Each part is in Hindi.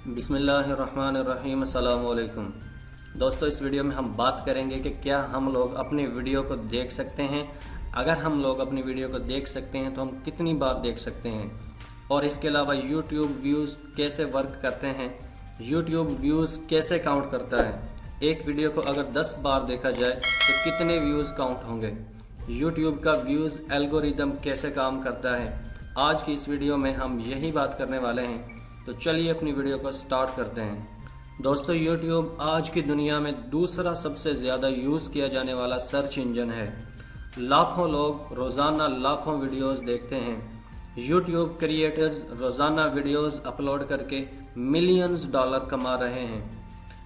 बिस्मिल्लाहिर्रहमानिर्रहीम। अस्सलाम वालेकुम। दोस्तों, इस वीडियो में हम बात करेंगे कि क्या हम लोग अपनी वीडियो को देख सकते हैं। अगर हम लोग अपनी वीडियो को देख सकते हैं तो हम कितनी बार देख सकते हैं, और इसके अलावा YouTube व्यूज़ कैसे वर्क करते हैं, YouTube व्यूज़ कैसे काउंट करता है। एक वीडियो को अगर 10 बार देखा जाए तो कितने व्यूज़ काउंट होंगे, YouTube का व्यूज़ एल्गोरिदम कैसे काम करता है। आज की इस वीडियो में हम यही बात करने वाले हैं, तो चलिए अपनी वीडियो को स्टार्ट करते हैं। दोस्तों, YouTube आज की दुनिया में दूसरा सबसे ज़्यादा यूज़ किया जाने वाला सर्च इंजन है। लाखों लोग रोज़ाना लाखों वीडियोस देखते हैं। YouTube क्रिएटर्स रोज़ाना वीडियोस अपलोड करके मिलियंस डॉलर कमा रहे हैं।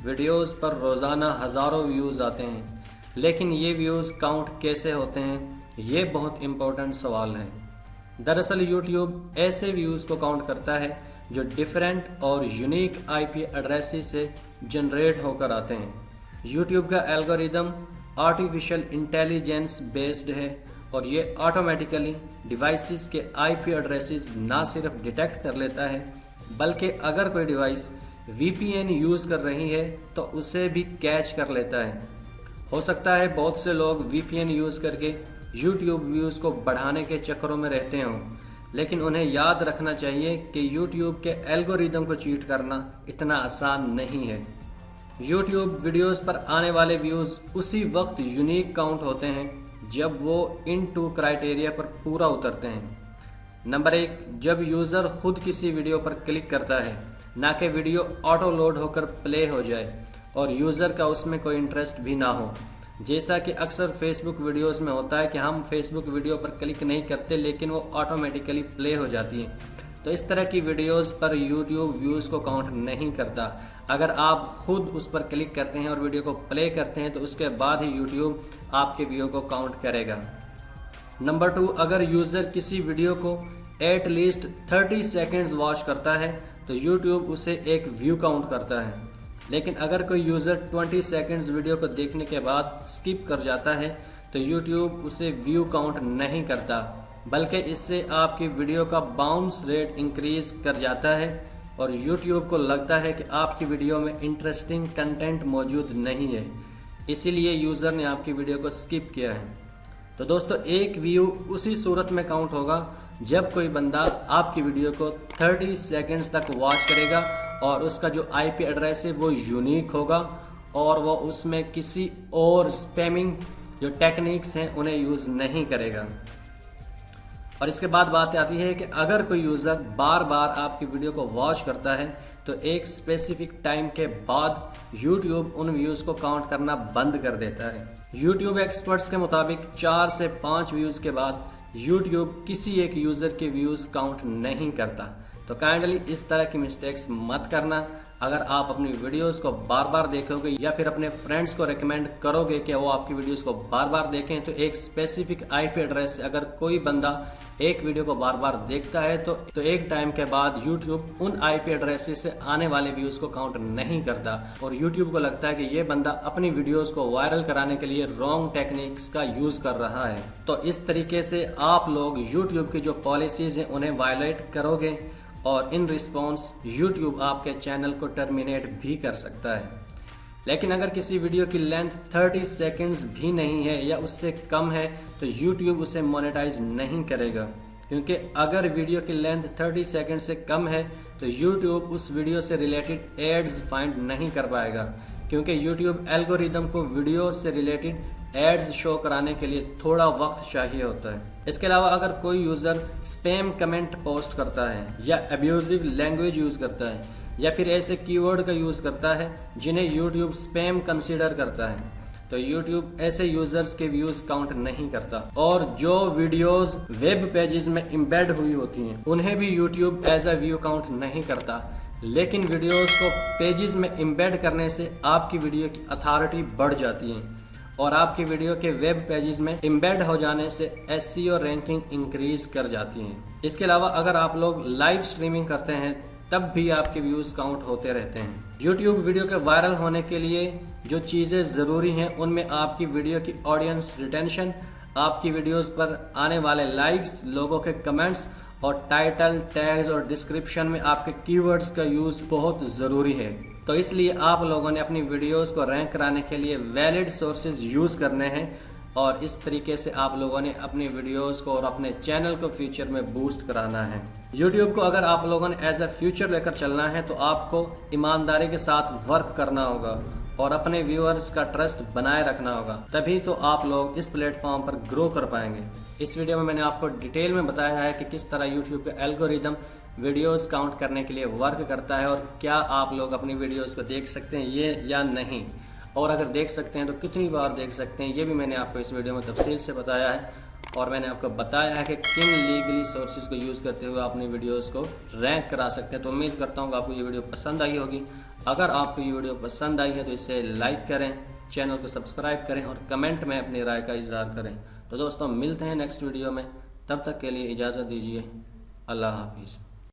वीडियोस पर रोज़ाना हज़ारों व्यूज़ आते हैं, लेकिन ये व्यूज़ काउंट कैसे होते हैं, ये बहुत इम्पोर्टेंट सवाल है। दरअसल YouTube ऐसे व्यूज़ को काउंट करता है जो डिफरेंट और यूनिक IP एड्रेसेस से जनरेट होकर आते हैं। YouTube का एल्गोरिदम आर्टिफिशियल इंटेलिजेंस बेस्ड है, और ये ऑटोमेटिकली डिवाइसेस के IP एड्रेसेस ना सिर्फ डिटेक्ट कर लेता है, बल्कि अगर कोई डिवाइस VPN यूज़ कर रही है तो उसे भी कैच कर लेता है। हो सकता है बहुत से लोग VPN यूज़ करके YouTube व्यूज़ को बढ़ाने के चक्करों में रहते हों, लेकिन उन्हें याद रखना चाहिए कि YouTube के एल्गोरिदम को चीट करना इतना आसान नहीं है। YouTube वीडियोस पर आने वाले व्यूज़ उसी वक्त यूनिक काउंट होते हैं जब वो इन 2 क्राइटेरिया पर पूरा उतरते हैं। नंबर 1, जब यूज़र खुद किसी वीडियो पर क्लिक करता है, ना कि वीडियो ऑटो लोड होकर प्ले हो जाए और यूज़र का उसमें कोई इंटरेस्ट भी ना हो। जैसा कि अक्सर फेसबुक वीडियोस में होता है कि हम फेसबुक वीडियो पर क्लिक नहीं करते, लेकिन वो ऑटोमेटिकली प्ले हो जाती है। तो इस तरह की वीडियोस पर YouTube व्यूज़ को काउंट नहीं करता। अगर आप खुद उस पर क्लिक करते हैं और वीडियो को प्ले करते हैं तो उसके बाद ही YouTube आपके व्यू को काउंट करेगा। नंबर 2, अगर यूज़र किसी वीडियो को एटलीस्ट 30 सेकेंड्स वॉच करता है तो YouTube उसे एक व्यू काउंट करता है। लेकिन अगर कोई यूज़र 20 सेकेंड्स वीडियो को देखने के बाद स्किप कर जाता है तो YouTube उसे व्यू काउंट नहीं करता, बल्कि इससे आपकी वीडियो का बाउंस रेट इंक्रीज कर जाता है और YouTube को लगता है कि आपकी वीडियो में इंटरेस्टिंग कंटेंट मौजूद नहीं है, इसीलिए यूज़र ने आपकी वीडियो को स्किप किया है। तो दोस्तों, एक व्यू उसी सूरत में काउंट होगा जब कोई बंदा आपकी वीडियो को 30 सेकेंड्स तक वॉच करेगा और उसका जो IP एड्रेस है वो यूनिक होगा और वो उसमें किसी और स्पैमिंग जो टेक्निक्स हैं उन्हें यूज़ नहीं करेगा। और इसके बाद बात आती है कि अगर कोई यूज़र बार बार आपकी वीडियो को वॉच करता है तो एक स्पेसिफिक टाइम के बाद YouTube उन व्यूज़ को काउंट करना बंद कर देता है। YouTube एक्सपर्ट्स के मुताबिक 4 से 5 व्यूज़ के बाद YouTube किसी एक यूज़र के व्यूज़ काउंट नहीं करता। तो काइंडली इस तरह की मिस्टेक्स मत करना। अगर आप अपनी वीडियोस को बार बार देखोगे या फिर अपने फ्रेंड्स को रेकमेंड करोगे कि वो आपकी वीडियोस को बार बार देखें, तो एक स्पेसिफिक IP एड्रेस से अगर कोई बंदा एक वीडियो को बार बार देखता है तो एक टाइम के बाद YouTube उन IP एड्रेसेस से आने वाले व्यूज़ को काउंट नहीं करता और YouTube को लगता है कि ये बंदा अपनी वीडियोस को वायरल कराने के लिए रॉन्ग टेक्निक्स का यूज़ कर रहा है। तो इस तरीके से आप लोग YouTube की जो पॉलिसीज़ हैं उन्हें वायलेट करोगे और इन रिस्पॉन्स YouTube आपके चैनल को टर्मिनेट भी कर सकता है। लेकिन अगर किसी वीडियो की लेंथ 30 सेकेंड्स भी नहीं है या उससे कम है तो YouTube उसे मोनेटाइज नहीं करेगा, क्योंकि अगर वीडियो की लेंथ 30 सेकेंड से कम है तो YouTube उस वीडियो से रिलेटेड एड्स फाइंड नहीं कर पाएगा, क्योंकि YouTube एल्गोरिदम को वीडियो से रिलेटेड एड्स शो कराने के लिए थोड़ा वक्त चाहिए होता है। इसके अलावा अगर कोई यूज़र स्पैम कमेंट पोस्ट करता है या अब्यूजिव लैंग्वेज यूज़ करता है या फिर ऐसे कीवर्ड का यूज़ करता है जिन्हें YouTube स्पैम कंसीडर करता है, तो YouTube ऐसे यूज़र्स के व्यूज़ काउंट नहीं करता। और जो वीडियोस वेब पेजेस में एम्बेड हुई होती हैं उन्हें भी YouTube as a view count नहीं करता, लेकिन वीडियोस को पेजेस में एम्बेड करने से आपकी वीडियो की अथॉरिटी बढ़ जाती है और आपकी वीडियो के वेब पेजेस में एम्बेड हो जाने से SEO रैंकिंग इंक्रीज कर जाती है। इसके अलावा अगर आप लोग लाइव स्ट्रीमिंग करते हैं तब भी आपके व्यूज़ काउंट होते रहते हैं। YouTube वीडियो के वायरल होने के लिए जो चीज़ें ज़रूरी हैं उनमें आपकी वीडियो की ऑडियंस रिटेंशन, आपकी वीडियोस पर आने वाले लाइक्स, लोगों के कमेंट्स और टाइटल, टैग्स और डिस्क्रिप्शन में आपके कीवर्ड्स का यूज़ बहुत ज़रूरी है। तो इसलिए आप लोगों ने अपनी वीडियोस को रैंक कराने के लिए वैलिड सोर्सेज यूज़ करने हैं और इस तरीके से आप लोगों ने अपनी वीडियोस को और अपने चैनल को फ्यूचर में बूस्ट कराना है। YouTube को अगर आप लोगों ने एज अ फ्यूचर लेकर चलना है तो आपको ईमानदारी के साथ वर्क करना होगा और अपने व्यूअर्स का ट्रस्ट बनाए रखना होगा, तभी तो आप लोग इस प्लेटफॉर्म पर ग्रो कर पाएंगे। इस वीडियो में मैंने आपको डिटेल में बताया है कि किस तरह YouTube का एल्गोरिदम वीडियोस काउंट करने के लिए वर्क करता है और क्या आप लोग अपनी वीडियोस को देख सकते हैं ये या नहीं, और अगर देख सकते हैं तो कितनी बार देख सकते हैं, ये भी मैंने आपको इस वीडियो में तफसील से बताया है। और मैंने आपको बताया है कि किन लीगली सोर्सेज को यूज़ करते हुए अपनी वीडियोस को रैंक करा सकते हैं। तो उम्मीद करता हूँ कि आपको ये वीडियो पसंद आई होगी। अगर आपको ये वीडियो पसंद आई है तो इसे लाइक करें, चैनल को सब्सक्राइब करें और कमेंट में अपनी राय का इज़हार करें। तो दोस्तों मिलते हैं नेक्स्ट वीडियो में, तब तक के लिए इजाज़त दीजिए। अल्लाह हाफिज़।